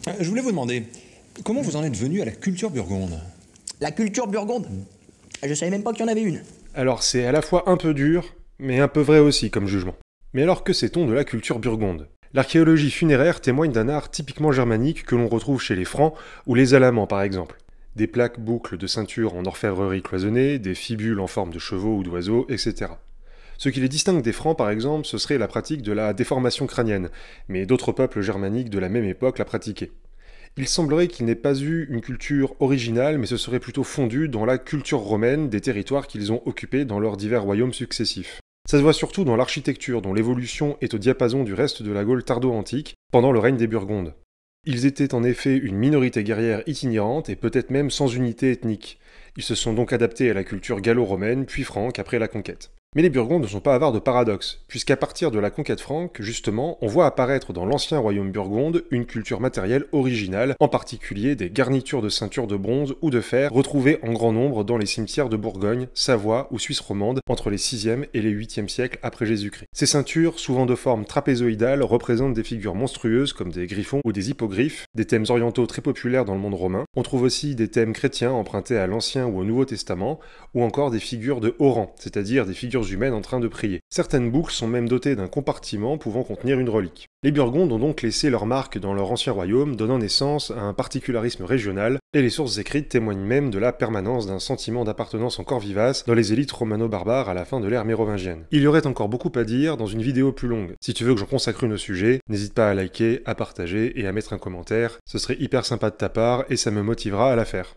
Je voulais vous demander, comment vous en êtes venu à la culture burgonde? La culture burgonde? Je savais même pas qu'il y en avait une. Alors c'est à la fois un peu dur, mais un peu vrai aussi comme jugement. Mais alors que sait-on de la culture burgonde? L'archéologie funéraire témoigne d'un art typiquement germanique que l'on retrouve chez les Francs ou les Alamans par exemple. Des plaques boucles de ceinture en orfèvrerie cloisonnée, des fibules en forme de chevaux ou d'oiseaux, etc. Ce qui les distingue des Francs par exemple, ce serait la pratique de la déformation crânienne, mais d'autres peuples germaniques de la même époque la pratiquaient. Il semblerait qu'il n'ait pas eu une culture originale, mais ce serait plutôt fondu dans la culture romaine des territoires qu'ils ont occupés dans leurs divers royaumes successifs. Ça se voit surtout dans l'architecture, dont l'évolution est au diapason du reste de la Gaule tardo-antique, pendant le règne des Burgondes. Ils étaient en effet une minorité guerrière itinérante et peut-être même sans unité ethnique. Ils se sont donc adaptés à la culture gallo-romaine, puis franque après la conquête. Mais les Burgondes ne sont pas avares de paradoxes, puisqu'à partir de la conquête franque, justement, on voit apparaître dans l'ancien royaume burgonde une culture matérielle originale, en particulier des garnitures de ceintures de bronze ou de fer retrouvées en grand nombre dans les cimetières de Bourgogne, Savoie ou Suisse romande entre les 6e et les 8e siècles après Jésus-Christ. Ces ceintures, souvent de forme trapézoïdale, représentent des figures monstrueuses comme des griffons ou des hippogriffes, des thèmes orientaux très populaires dans le monde romain. On trouve aussi des thèmes chrétiens empruntés à l'Ancien ou au Nouveau Testament, ou encore des figures de haut rang, c'est-à-dire des figures humaines en train de prier. Certaines boucles sont même dotées d'un compartiment pouvant contenir une relique. Les Burgondes ont donc laissé leur marque dans leur ancien royaume, donnant naissance à un particularisme régional, et les sources écrites témoignent même de la permanence d'un sentiment d'appartenance encore vivace dans les élites romano-barbares à la fin de l'ère mérovingienne. Il y aurait encore beaucoup à dire dans une vidéo plus longue. Si tu veux que j'en consacre une au sujet, n'hésite pas à liker, à partager et à mettre un commentaire, ce serait hyper sympa de ta part et ça me motivera à la faire.